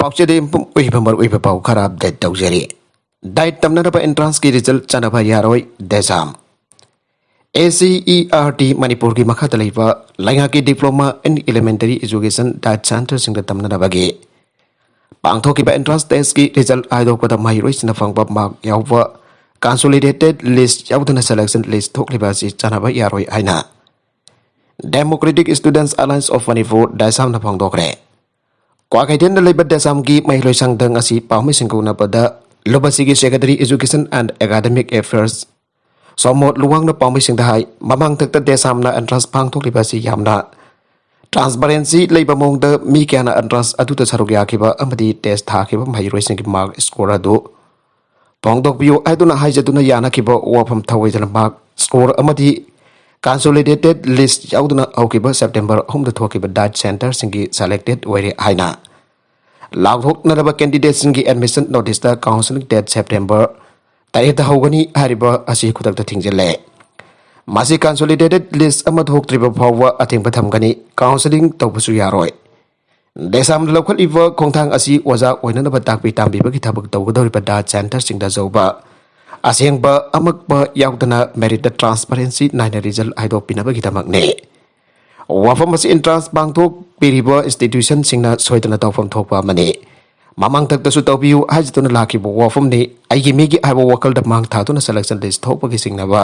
पाउचेदे उइबमर उइब पाउ खराब डेट तौजरी डाइट तमनरब एंट्रांस की रिजल्ट चनब यारोय देसाम ACERT मणिपुर की मखा तलैबा लैंगा की diploma in elementary education DIET centre सिंग तमनरबगे पांगथोकिबा एंट्रांस टेस्ट की रिजल्ट आइदोकदा माहिरोइसिना फंगबा मार्क यावबा कंसोलिडेटेड लिस्ट यावदना सेलेक्शन लिस्ट थोकलिबा सि चनब यारोय हाइना democratic students alliance of Manipur दाइसाम न फंगदोखरे क्वाकैथेन लेबर देसाम की महिला संघ असी पाउमी सिंगुनबदा लोबसिगी secretary education and academic affairs सोमोट लुवांगना पाउमी सिंगदा high ममांग तक देसामना एंट्रांस पांगथोकलिबासी यामना ट्रांसपेरेंसी लेबर मोंगदा मी क्याना एंट्रांस अदुता सरुक याखिबा अमदी टेस्ट थाखिबा महिला सिंगी मार्क स्कोर अदु पांगदोकबियो आइदुना हाइजदुना यानाखिबा वाफम थवैदना मार्क स्कोर अमदी कंसोलिडेटेड लिस्ट याउदुना औकिबा सेप्टेम्बर 3 दा थोकिबा डाइट सेंटर सिंगी सेलेक्टेड ओइरे हाइना लाउथोकनरबा कैंडिडेट सिंगी एडमिशन नोटिस दा काउंसलिंग डेट सेप्टेम्बर 8 दा हौगनी हारिबा असि खुदकता थिंगजले मासी कंसोलिडेटेड लिस्ट अमा थोक्त्रिबा फाववा अथेंबा थमगनी काउंसलिंग तौबसु यारोय देसाम लौखलिबा खोंथांग असि ओजा ओइननबा ताकपि तांबिबगी थबक तौगदौरिबा डाइट सेंटर सिंगदा जौबा असेंबा अमकबा याउदना मेरिट ट्रांसपेरेंसी नाइन रिजल्ट आइदोपिनबगिदमकने वाफम असी एंट्रांस बांगथोक पिरिबा इंस्टीट्यूशन सिंगना सोइदना तौफम थोकपा मने ममांग तकतसु तौबियु हाजितुना लाखिबा वाफम ने आइगी मिगी आइबा वकल द मांग थातुना सेलेक्शन लिस्ट थोकपगी सिंगनाबा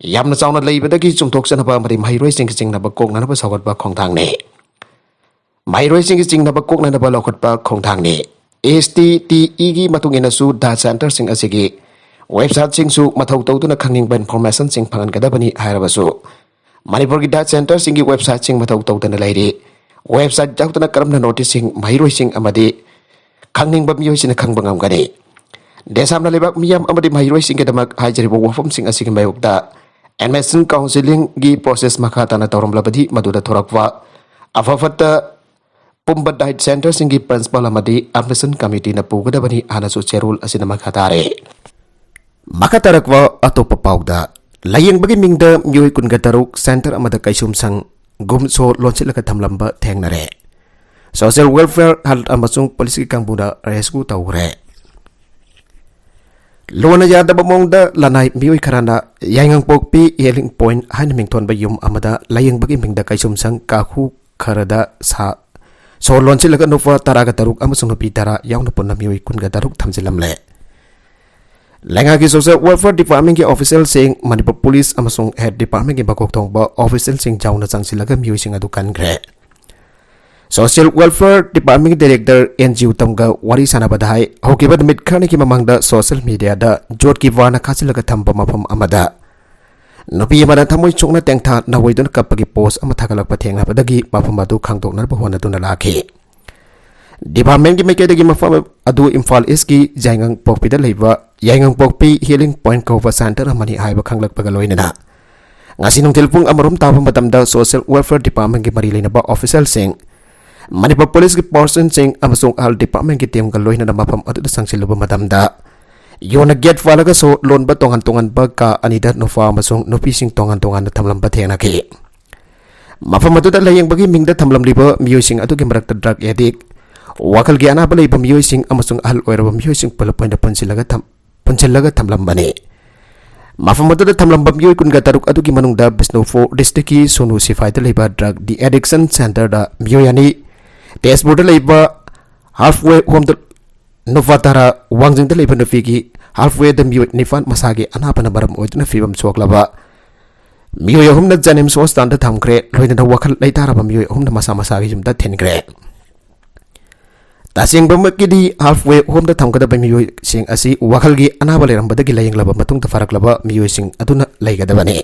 यामना चावना लेइबदगी चुमथोकसनबा मरि माहिरोइ सिंग सिंगनाबा कोकनानबा सगतबा खोंथांगने माहिरोइ सिंग सिंगनाबा कोकनानबा लौखटबा खोंथांगने STTE की मतुंगिनसु डाइट सेंटर सिंग असिगी वेबसाइट सिंगसु मथौ तौदुना खंगनिंगबा इन्फॉर्मेशन सिंग फंगनगदबनी हायरबसु मणिपुर की डाइट सेंटर सिंगी वेबसाइट सिंग मथौ तौदना लैरि वेबसाइट जाउतना करमना नोटिस सिंग माहिरोइ सिंग अमदि खंगनिंगबा मियोइसिना खंगबा ngamgani देसामना लेबाक मियाम अमदि माहिरोइ सिंग गदमक हाइजरिबो वफम सिंग असिगी मायुक्ता एडमिशन काउंसलिंग की प्रोसेस मखा तना तौरमलबदि मदुदा थोरकवा अफफत पुंबा डाइट सेंटर सिंगी प्रिंसिपल अमदि एडमिशन कमिटी न पुगदबनी आनसु चेरुल असिना मखा तारे मखा तरकवा अतोप पाउदा लायेंबगी मिंगदा म्योय कुनगा तरुक सेंटर अमदा कैसुम संग गुमसो लोचिलका थमलंबा थेंगनरे सोशल वेलफेयर हेल्थ अमसुंग पुलिस की कांगबुदा रेस्क्यू तौरे लोना Yadav मोंगदा लनाई म्योय खराना Yayang पोकपी hailing point हाइन मिंगथोनबा yum अमदा लायेंबगी मिंगदा कैसुम संग काखु खरदा सा सो लोचिलका नुफा तरागा तरुक अमसुंग नुपी तरा याउना पुन्ना म्योय कुनगा तरुक थमजिलमले लैंगा की सोशल वेलफेयर डिपार्टमेंट के ऑफिशियल सिंह मणिपुर पुलिस अमसुंग हेड डिपार्टमेंट के बकोक थोंबा ऑफिशियल सिंह जाउना चांगसिलगा म्योइसिंग अदु कनग्रे सोशल वेलफेयर डिपार्टमेंट डायरेक्टर एनजी उतमगा वारी सानाबदा हाई होकिबा मिट खरने की ममंगदा सोशल मीडिया दा जोट की वाना खासिलगा थंबा मफम अमदा नुपी अमदा थमोय चोंगना तेंगथा नवैदुन कपगी पोस्ट अमा थागलकपा थेंगनाबदगी मफम अदु खांगदोकनरबा होनदुना लाखि डिपार्टमेंट की मेकेदगी मफम अदु इम्फाल ईस्ट की जायंगंग पोकपीदा लेबा यायंगंग पोकपी हीलिंग पॉइंट कौबा सेंटर अमनी हाइबा खांगलकपगा लोइनना ngasi nungtil pung amarom taba matamda social welfare department की मरी लेनबा ऑफिशियल सिंह मणिपुर पुलिस की पर्सन सिंह अमसुंग हेल्थ डिपार्टमेंट की टीम का लोइनना मफम अदुदा संगसिलुबा मातमदा योना गेट फालगा सो लोनबा तोंगन तोंगन बा का अनिदा नुफा अमसुंग नुपी सिंह तोंगन तोंगन थमलंबा थेंगनाखि मफम अदुदा लायेंबगी मिंगदा थमलमलिबा मियोइसिंग अदुगी मरक्ता ड्रग एडिक्ट वाकल की अनाब लेबा मियोइसिंग अमसुंग अहल ओइरबा मियोइसिंग पुलपॉइंट पुंसिलगा थमलंबने मफम अदुदा थमलंबा मियोइ कुनगा तरुक अदुगी मनुंगदा बिष्णुपुर डिस्ट्रिक्ट की सोनू सिफाइदा लेबा ड्रग डी एडिक्शन सेंटर दा मियोयानी तेजपुर लेबा हाफवे होम द नुफातारा वांगजिंग दा लेबा नुफीगी हाफवे द मियोइ निफान मसागे अनापना बरम ओइदना फिबम सोकलाबा मियोइ अहुमना जनिम्स हॉस्पिटल दा थमख्रे लोइना वखल लैताराबा मियोइ अहुमना मसा मसागे जुमदा थेनग्रे तासिंगबमकिदी हाफवे होम द थमगदबा मियोइ सिंग असि वखल गी अनाबा लेरंबदगी लायंगलाबा मतुंग फरकलाबा मियोइ सिंग अदुना लैगदबने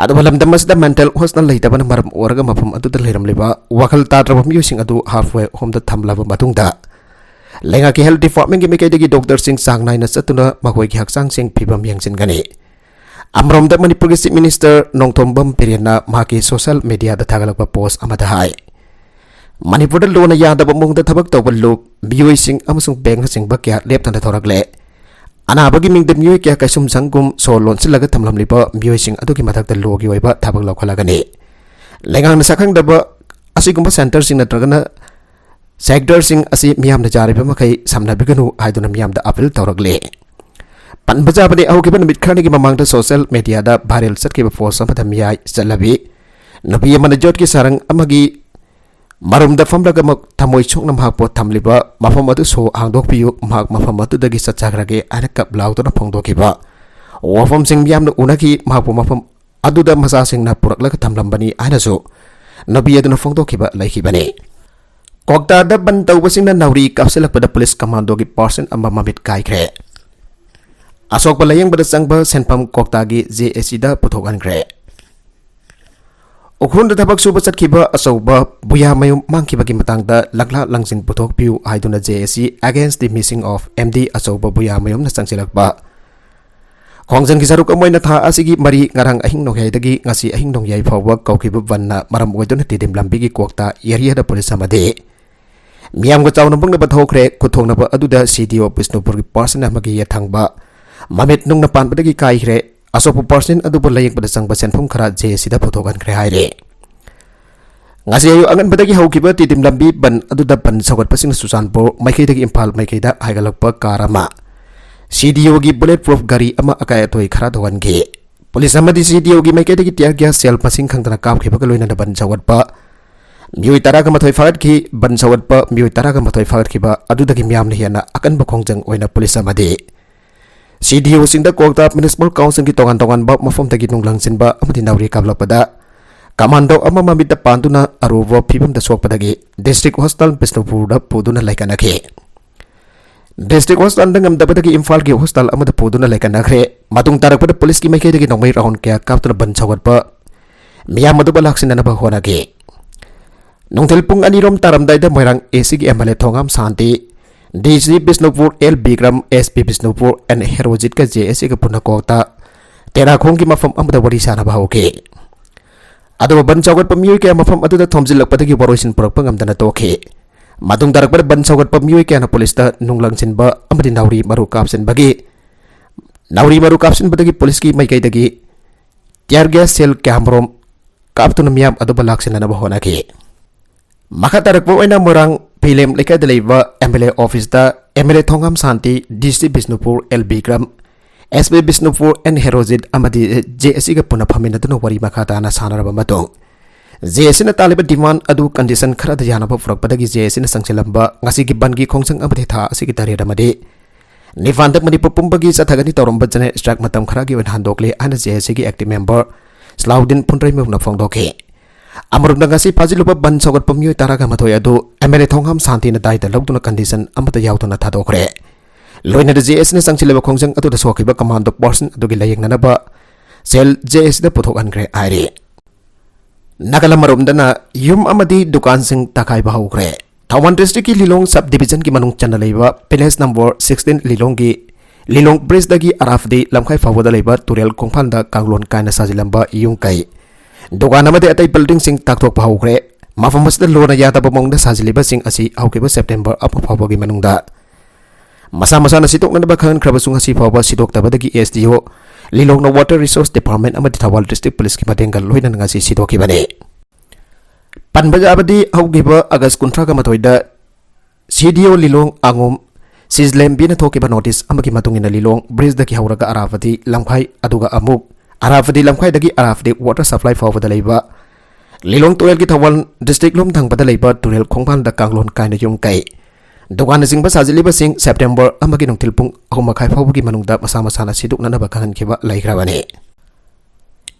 अदुबलम दमसदा मेंटल हॉस्पिटल लैतबन मरम ओरगा मफम अदुदा लेरमलिबा वखल ताद्रबा मियोइ सिंग अदु हाफवे होम द थमलाबा मतुंगदा लेंगा की हेल्थ डिपार्टमेंट की मेकेदगी डॉक्टर सिंग सांगनाइना चतुना मखोइ की हक्सांग सिंग फिबम यंगसिनगने अमरोमदा मणिपुर की चीफ मिनिस्टर नोंगथोंबम पेरेना माकी सोशल मीडिया दा थागलकबा पोस्ट अमदा हाय मणिपुर लोना यादब मुंगदा थबक तौबा लोक मियोइ सिंग अमसुंग बेंग सिंगबा क्या लेपतना थोरकले अनाबगी मिंगदा मियोइ क्या कैसुम संगुम सो लोनसिलगा थमलमलिबा मियोइ सिंग अदुगी मथक्ता लोगी ओइबा थबक लौखलगने लेंगांग सखंगदबा असिगुंबा centre Singh नत्रगना sector-sing asi miyamna jariba makai samnabiganu haiduna miyamda appeal tawragle. Panbajabani aukiban namit kharnigi mamangda social media da viral satkiba post amada miyai chalabi nabi amana jot ki sarang amagi marumda famlaga mak thamoi chokna mahakpo thamliba mafam adu so hangdokpiyu mahak mafam adu dagi satchagrage ana kap laudona phongdokiba wafam sing miyamna unaki mahakpo mafam aduda masa sing na puraklaga thamlambani ana so nabi aduna phongdokiba laikibani. Kokta da ban tawbasing na nauri kapsilakpada police commando ki person amma mamit kaikre. Asok balayang bada sangba senpam koktagi JSC da putokan kre. Ukhun da tabak suba kiba asawba buya mayum mangkiba ki matang da lagla langsin putok piu haiduna JSC against the missing of MD asawba buya mayum na sangsilakba. Khongjang ki saruk amoy na tha asigi mari ngarang ahing nong dagi ngasi ahing nong yai phawak kaukiba banna maram oiduna tidim lambi ki kokta area da police amade. Miyam go chawna bang na bathokre kuthong na ba aduda CDO Bisnupur ki person amagi yathangba. Mamit nung napan padagi kai kre asopo person adu bolayek pada sang basen phum khara je sida photokan kre haire ngasi ayu angan padagi haukiba titim lambi ban adu da ban sagat pasing susanpo maikei dagi impal maikei da haigalakpa karama CDO gi bulletproof gari ama akai atoi khara dogan ge police amadi CDO gi maikei dagi tiar gya sel pasing khangtana kap khiba ka loina da ban sagat pa miui tara ka mathoi fagat ki ban sagat pa miui tara ka mathoi fagat khiba adu dagi miam ne hiana akan ba khongjang oina police amadi CDO singda kokta municipal council ki tongan ba mafam tagi nunglang sinba amadi nauri kablapada kamando ama mamita pantuna aruwa phibam da sokpadagi district hospital Bisnupur da puduna laikanakhe district hospital dangam dabadagi imphal ki hospital amada puduna laikanakhe matung tarakpada police ki maikei dagi nongmai round kya kaptuna ban chawat pa miyam madu balaksin na ba honake nongthel pung anirom taramdai da moirang AC ki MLA thongam santi DC Bisnupur L Bikram SP Bisnupur and Herojit ka JSC ka puna kota tera khong ki mafam amda wari sana bahauke adu ban chawgat pamiyoi ka mafam adu da thomjil lakpadagi waroisin purak pangam dana tokhe matung darak bar ban chawgat pamiyoi ka na police da nunglang sin ba amadi nauri maru kapsin bagi nauri maru kapsin badagi police ki mai kai dagi tiar gas sel camrom kaptuna miyam adu balaksin na bahona ke maka tarak bo ina morang Pilem leka delaiva MLA office da MLA Thongam Santi DC Bisnupur L Bikram SP Bisnupur and Herojit amadi JSC ka puna phamina dunu wari makata na sanaraba matong JSC na taliba demand adu condition khara da yana ba furak padagi JSC na sangsilamba ngasi ki bangi khongsang amadi tha asigi tari ramade nifandak mani pumbagi sathagani toromba jane strike matam khara gi wan handokle ana JSC ki active member Slaudin Punrai mevna phongdokhe Amrunda ngasi pajilupa ban sogat pamiyoi taraga mathoi adu MLA Thongham Santi na daida lawduna condition amata yawtuna thadokre loina da JS na sangchileba khongjang adu da sokiba commando person adu gi layeng nanaba sel JS da puthok ankre aire nagala marumda na yum amadi dukan sing takai bahukre Thawan district ki Lilong sub division ki manung chana leiba place number 16 Lilong bridge dagi arafdi lamkhai fawada leiba turel kongphan da kanglon kaina sajilamba yung kai Dukan amade atai building sing taktok pahukre mafamas da lona yata pamong da sajiliba sing asi aukiba September apa pawagi manungda masa-masa na sitok na bakhan krabasung asi pawa sitok tabadagi SDO Lilong na Water Resource Department amadi Thawal District Police ki madengal loina ngasi sitok ki bane panbaja abadi aukiba August kuntra ka matoida CDO Lilong angom Sizlem bina thokiba notice amagi matungina Lilong bridge da ki hauraga arafati lamkhai aduga amuk Arafdi lamkhai dagi arafdi water supply fawada leiba Lilong turel ki Thawal district lom thang pada leiba turel khongphan da kanglon kaina yung kai dukan sing ba sajiliba sing September amagi nong tilpung ahumakhai fawagi manungda masa-masa na siduk na nabakhan kiba laikrawani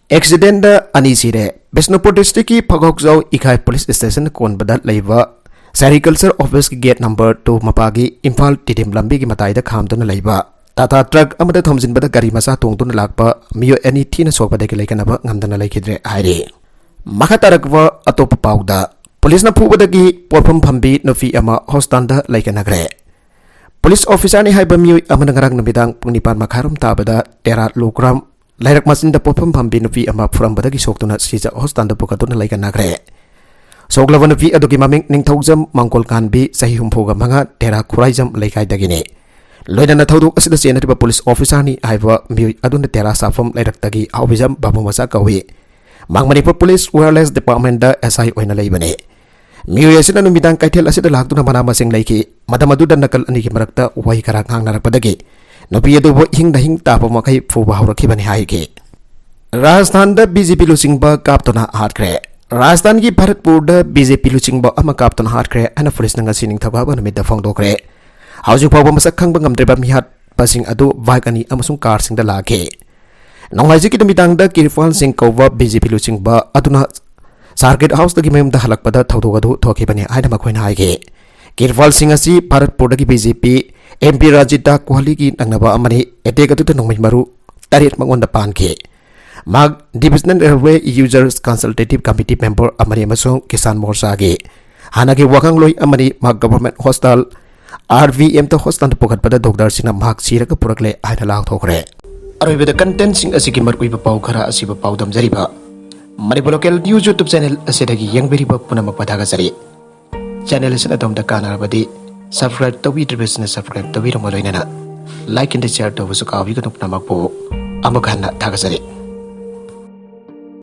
accident da ani sire Bisnupur district ki Phagokjau ikai police station kon badal leiba sericulture office ki gate number 2 mapagi Imphal tidim lambi ki matai da khamduna leiba Tata truck amada thomjin bada gari masa tongtun lakpa miyo ani thina sokpa de laikanaba ngamdana laikidre haire makatarakwa atop pauda police na phubadagi porpham phambi nofi ama hostanda laikanagre police officer ni haiba miyo amana ngarang namidang pungnipan makharum tabada tera lokram lairak masinda porpham phambi nofi ama phuram badagi soktuna sija hostanda pukatuna laikanagre soklawan nofi adugi maming ningthaujam mangkol kanbi sahi humphoga manga tera khuraijam laikai dagine loina na thauduk asida senatiba police officer ni aiwa mi aduna tera safam lairak tagi awbijam babu masa kawi mang Manipur police wireless department da SI oina leibane मियोय असina numidang kaithel asida laktuna mana masing laiki madam aduda nakal ani ki marakta wai kara ngangnarakpadagi nupi adu bo hingda hing tapa makai fuba hawrakhibani haike Rajasthan da BJP lusingba kaptona hatkre Rajasthan ki Bharatpur da BJP lusingba ama kaptona hatkre ana police nanga sining thaba ba namida phongdokre hauju phawa masak khangba ngamdreba mihat pasing adu vaikani amasung car sing da lake nonghaji ki numidang da Kirfan Singh Kova BJP lusingba aduna Sarkit House dagi mayum da halak pada thau thau thoki bani aina makhoina haige Kirfal Singh asi Bharatpur dagi BJP MP Rajita Kohli ki nangnaba amani attack atu nongmai maru tarit mangonda panke mag Divisional Railway Users Consultative Committee member amani amasung Kisan Morcha ge hanagi wakang loi amani mag government hostel RVM to hostel pokat pada doctor sina mag siraka purakle aina lak thokre aroibeda content sing asiki markui ba pau khara asiba pau dam jariba Manipur Local News YouTube channel asidagi yang beriba punamak padhagasari channel asina domda kanarabadi subscribe tawi business subscribe tawi ramoloinana like and share to busuka wi kutup namak po amakhanna thagasari